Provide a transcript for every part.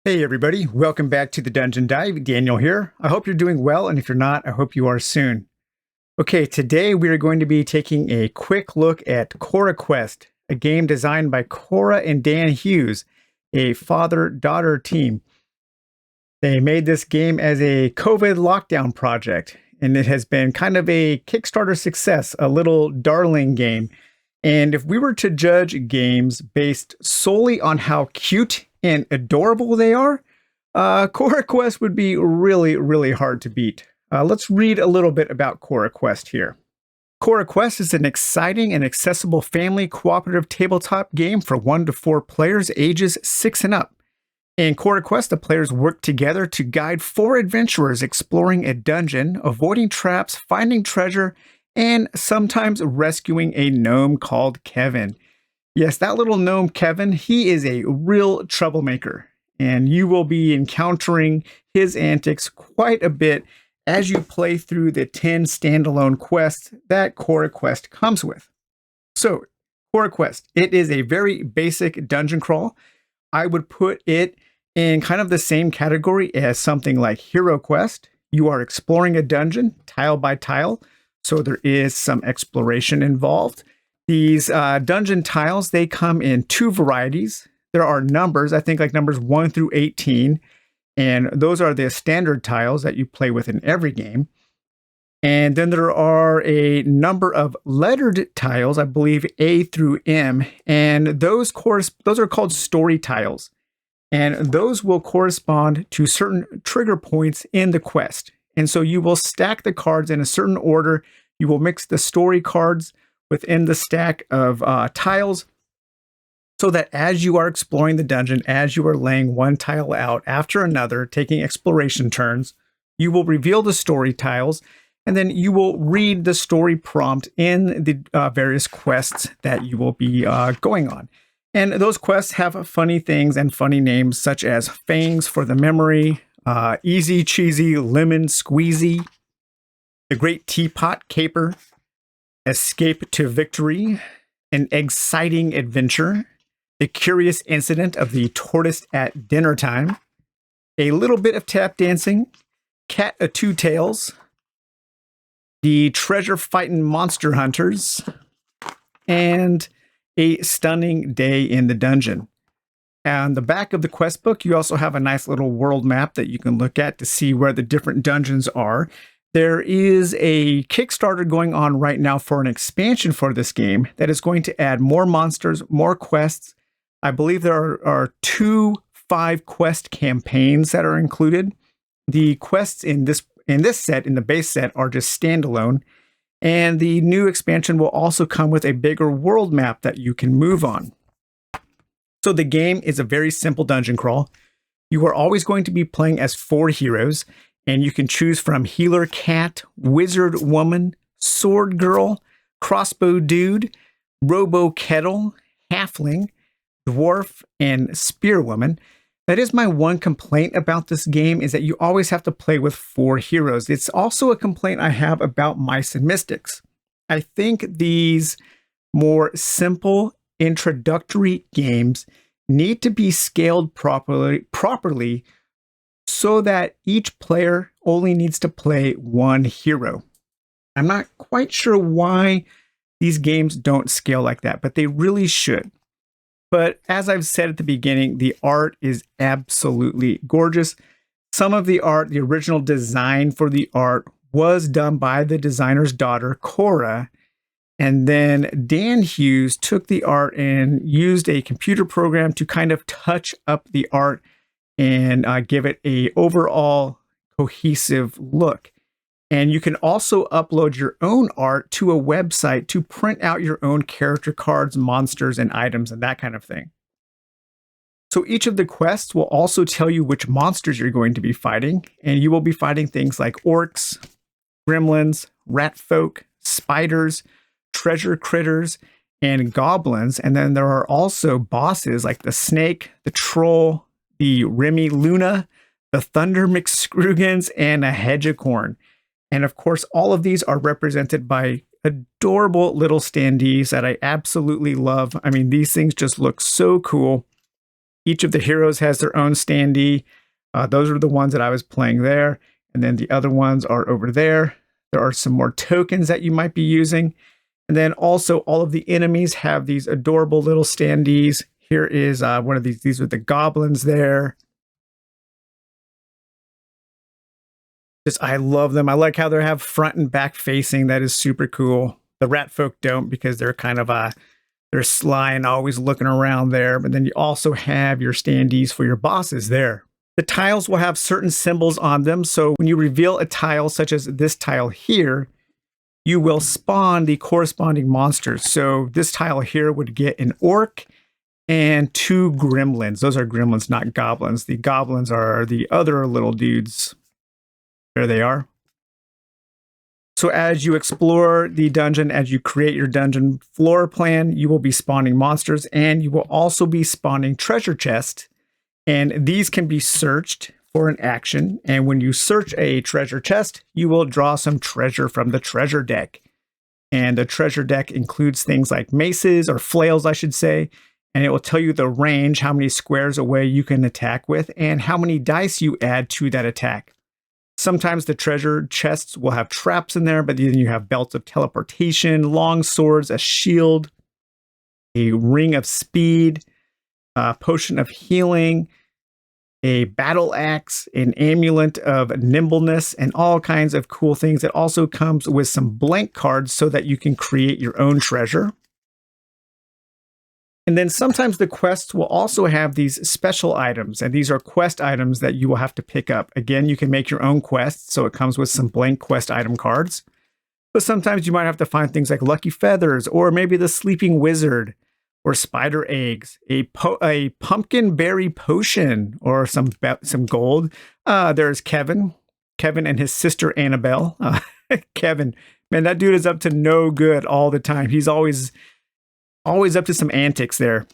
Hey everybody, welcome back to the Dungeon Dive. Daniel here. I hope you're doing well, and if you're not, I hope you are soon. Okay, today we are going to be taking a quick look at CoraQuest, a game designed by Cora and Dan Hughes, a father-daughter team. They made this game as a COVID lockdown project, and it has been kind of a Kickstarter success, a little darling game. And if we were to judge games based solely on how cute and adorable they are, CoraQuest would be really, really hard to beat. Let's read a little bit about CoraQuest here. CoraQuest is an exciting and accessible family cooperative tabletop game for 1 to 4 players ages 6 and up. In CoraQuest, the players work together to guide 4 adventurers exploring a dungeon, avoiding traps, finding treasure, and sometimes rescuing a gnome called Kevin. Yes, that little gnome Kevin, he is a real troublemaker, and you will be encountering his antics quite a bit as you play through the 10 standalone quests that CoraQuest comes with. So, CoraQuest, it is a very basic dungeon crawl. I would put it in kind of the same category as something like HeroQuest. You are exploring a dungeon tile by tile, so there is some exploration involved. These dungeon tiles, they come in 2 varieties. There are numbers, I think like numbers 1 through 18, and those are the standard tiles that you play with in every game. And then there are a number of lettered tiles, I believe A through M, and those are called story tiles. And those will correspond to certain trigger points in the quest. And so you will stack the cards in a certain order. You will mix the story cards within the stack of tiles so that as you are exploring the dungeon, as you are laying one tile out after another, taking exploration turns, you will reveal the story tiles, and then you will read the story prompt in the various quests that you will be going on. And those quests have funny things and funny names such as Fangs for the Memory, Easy Cheesy Lemon Squeezy, The Great Teapot Caper, Escape to Victory, An Exciting Adventure, The Curious Incident of the Tortoise at Dinner Time, A Little Bit of Tap Dancing, Cat o' Two Tails, The Treasure Fightin' Monster Hunters, and A Stunning Day in the Dungeon. On the back of the quest book, you also have a nice little world map that you can look at to see where the different dungeons are. There is a Kickstarter going on right now for an expansion for this game that is going to add more monsters, more quests. I believe there are 2 5-quest campaigns that are included. The quests in this set, in the base set, are just standalone. And the new expansion will also come with a bigger world map that you can move on. So the game is a very simple dungeon crawl. You are always going to be playing as 4 heroes, and you can choose from Healer Cat, Wizard Woman, Sword Girl, Crossbow Dude, Robo Kettle, Halfling, Dwarf, and Spear Woman. That is my one complaint about this game, is that you always have to play with 4 heroes. It's also a complaint I have about Mice and Mystics. I think these more simple introductory games need to be scaled properly so that each player only needs to play 1 hero. I'm not quite sure why these games don't scale like that, but they really should. But as I've said at the beginning, the art is absolutely gorgeous. Some of the art, the original design for the art, was done by the designer's daughter, Cora. And then Dan Hughes took the art and used a computer program to kind of touch up the art and give it a overall cohesive look. And you can also upload your own art to a website to print out your own character cards, monsters, and items, and that kind of thing. So each of the quests will also tell you which monsters you're going to be fighting, and you will be fighting things like orcs, gremlins, rat folk, spiders, treasure critters, and goblins. And then there are also bosses like the snake, the troll, the Remy Luna, the Thunder McScrugans, and a Hedgecorn. And of course, all of these are represented by adorable little standees that I absolutely love. I mean, these things just look so cool. Each of the heroes has their own standee. Those are the ones that I was playing there. And then the other ones are over there. There are some more tokens that you might be using. And then also all of the enemies have these adorable little standees. Here is one of these. These are the goblins there. I love them. I like how they have front and back facing. That is super cool. The rat folk don't, because they're kind of they're sly and always looking around there. But then you also have your standees for your bosses there. The tiles will have certain symbols on them. So when you reveal a tile, such as this tile here, you will spawn the corresponding monsters. So this tile here would get an orc and 2 gremlins. Those are gremlins, not goblins. The goblins are the other little dudes. There they are. So as you explore the dungeon, as you create your dungeon floor plan, you will be spawning monsters, and you will also be spawning treasure chests. And these can be searched for an action. And when you search a treasure chest, you will draw some treasure from the treasure deck. And the treasure deck includes things like maces, or flails, I should say. And it will tell you the range, how many squares away you can attack with, and how many dice you add to that attack. Sometimes the treasure chests will have traps in there, but then you have belts of teleportation, long swords, a shield, a ring of speed, a potion of healing, a battle axe, an amulet of nimbleness, and all kinds of cool things. It also comes with some blank cards so that you can create your own treasure. And then sometimes the quests will also have these special items, and these are quest items that you will have to pick up. Again, you can make your own quests, so it comes with some blank quest item cards. But sometimes you might have to find things like lucky feathers, or maybe the sleeping wizard, or spider eggs, a pumpkin berry potion, or some gold. There's Kevin and his sister Annabelle. Kevin, man, that dude is up to no good all the time. He's always up to some antics there.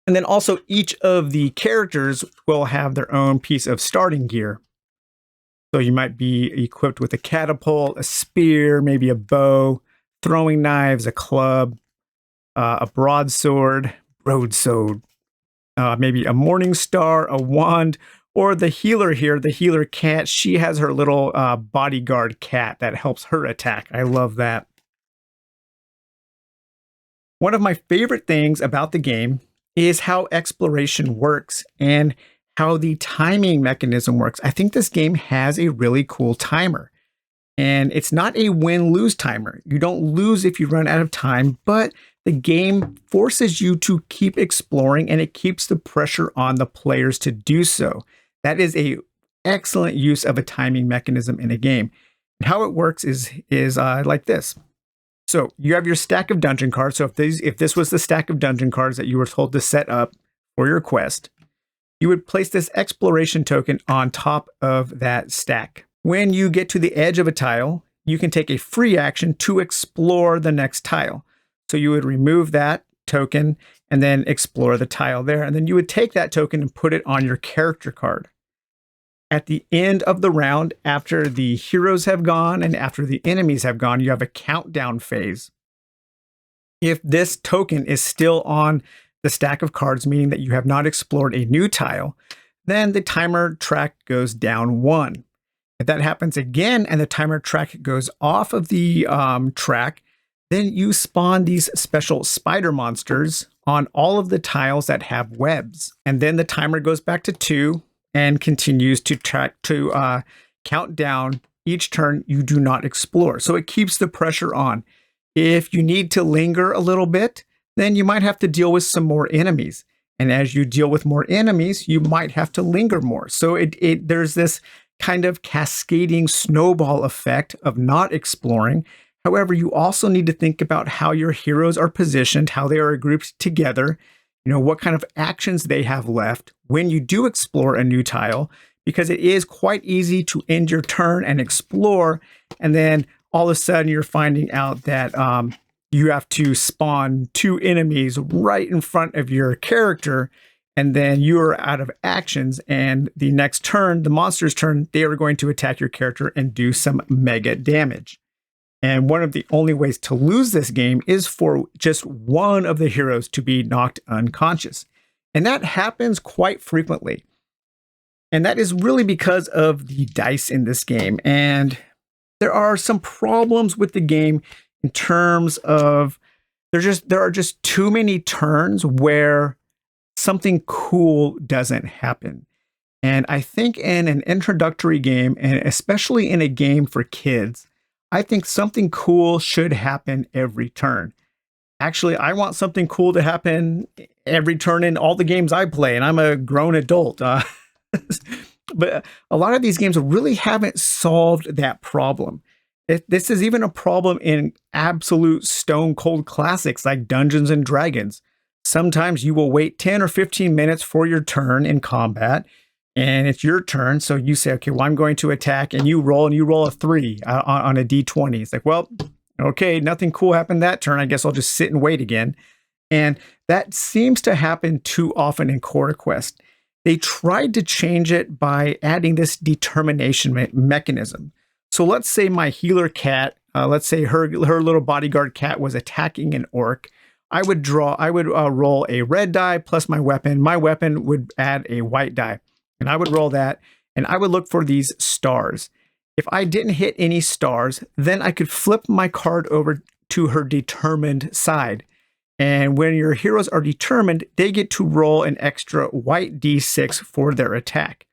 And then also each of the characters will have their own piece of starting gear. So you might be equipped with a catapult, a spear, maybe a bow, throwing knives, a club, a broadsword, maybe a morning star, a wand, or the healer here, the healer cat. She has her little bodyguard cat that helps her attack. I love that. One of my favorite things about the game is how exploration works and how the timing mechanism works. I think this game has a really cool timer, and it's not a win-lose timer. You don't lose if you run out of time, but the game forces you to keep exploring, and it keeps the pressure on the players to do so. That is an excellent use of a timing mechanism in a game. And how it works is like this. So you have your stack of dungeon cards. So if this was the stack of dungeon cards that you were told to set up for your quest, you would place this exploration token on top of that stack. When you get to the edge of a tile, you can take a free action to explore the next tile. So you would remove that token and then explore the tile there. And then you would take that token and put it on your character card. At the end of the round, after the heroes have gone and after the enemies have gone, you have a countdown phase. If this token is still on the stack of cards, meaning that you have not explored a new tile, then the timer track goes down 1. If that happens again and the timer track goes off of the track, then you spawn these special spider monsters on all of the tiles that have webs. And then the timer goes back to 2 and continues to count down each turn you do not explore. So it keeps the pressure on. If you need to linger a little bit, then you might have to deal with some more enemies. And as you deal with more enemies, you might have to linger more. So there's this kind of cascading snowball effect of not exploring. However, you also need to think about how your heroes are positioned, how they are grouped together, what kind of actions they have left when you do explore a new tile, because it is quite easy to end your turn and explore, and then all of a sudden you're finding out that you have to spawn 2 enemies right in front of your character, and then you're out of actions, and the next turn, the monster's turn, they are going to attack your character and do some mega damage. And one of the only ways to lose this game is for just one of the heroes to be knocked unconscious. And that happens quite frequently. And that is really because of the dice in this game. And there are some problems with the game in terms of there are just too many turns where something cool doesn't happen. And I think in an introductory game, and especially in a game for kids, I think something cool should happen every turn. Actually, I want something cool to happen every turn in all the games I play, and I'm a grown adult. But a lot of these games really haven't solved that problem. This is even a problem in absolute stone cold classics like Dungeons and Dragons. Sometimes you will wait 10 or 15 minutes for your turn in combat, and it's your turn. So you say, okay, well, I'm going to attack, and you roll a 3 on a d20. It's like, well, okay, nothing cool happened that turn. I guess I'll just sit and wait again. And that seems to happen too often in CoraQuest. They tried to change it by adding this determination mechanism. So let's say my healer cat, let's say her little bodyguard cat was attacking an orc. I would roll a red die plus my weapon. My weapon would add a white die, and I would roll that, and I would look for these stars. If I didn't hit any stars, then I could flip my card over to her determined side. And when your heroes are determined, they get to roll an extra white d6 for their attack.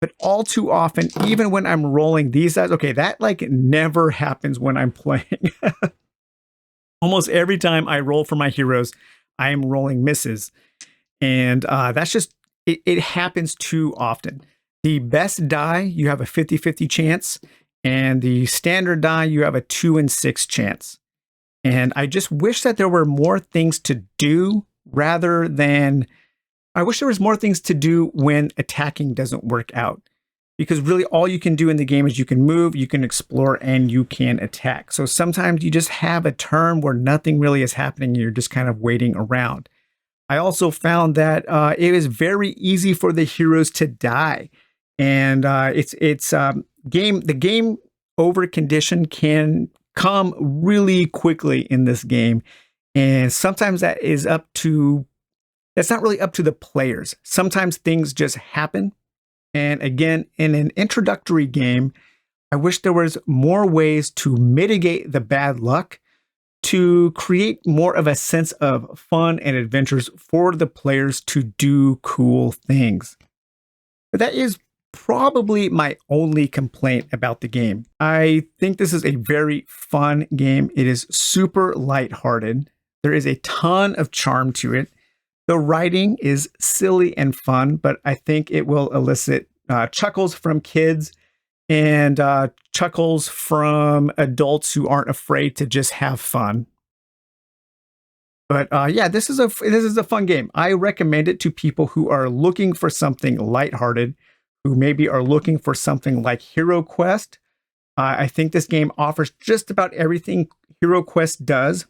But all too often, even when I'm rolling these dice, okay, that like never happens when I'm playing. Almost every time I roll for my heroes, I am rolling misses. And that's just, it happens too often. The best die, you have a 50-50 chance. And the standard die, you have a 2 in 6 chance. And I just wish that there were more things to do rather than, I wish there was more things to do when attacking doesn't work out. Because really all you can do in the game is you can move, you can explore, and you can attack. So sometimes you just have a turn where nothing really is happening. You're just kind of waiting around. I also found that it is very easy for the heroes to die. And the game over condition can come really quickly in this game. And sometimes that's not really up to the players. Sometimes things just happen. And again, in an introductory game, I wish there was more ways to mitigate the bad luck to create more of a sense of fun and adventures for the players to do cool things. But that is probably my only complaint about the game. I think this is a very fun game. It is super lighthearted. There is a ton of charm to it. The writing is silly and fun, but I think it will elicit chuckles from kids and chuckles from adults who aren't afraid to just have fun. But yeah, this is a fun game. I recommend it to people who are looking for something lighthearted, who maybe are looking for something like HeroQuest. I think this game offers just about everything HeroQuest does,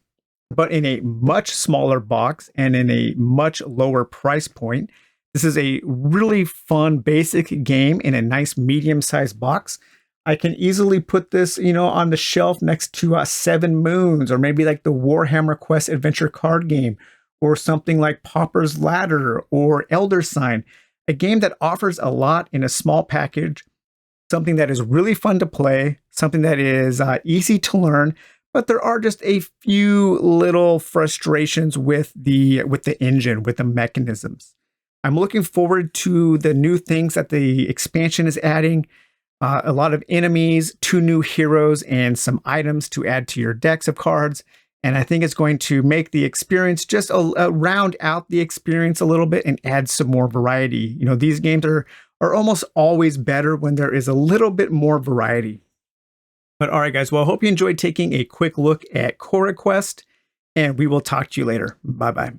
but in a much smaller box and in a much lower price point. This is a really fun, basic game in a nice medium-sized box. I can easily put this, on the shelf next to 7 Moons, or maybe like the Warhammer Quest adventure card game, or something like Pauper's Ladder or Elder Sign. A game that offers a lot in a small package, something that is really fun to play, something that is easy to learn, but there are just a few little frustrations with the engine, with the mechanisms. I'm looking forward to the new things that the expansion is adding. A lot of enemies, 2 new heroes, and some items to add to your decks of cards. And I think it's going to make the experience just round out the experience a little bit and add some more variety. These games are almost always better when there is a little bit more variety. But all right, guys. Well, I hope you enjoyed taking a quick look at CoraQuest, and we will talk to you later. Bye-bye.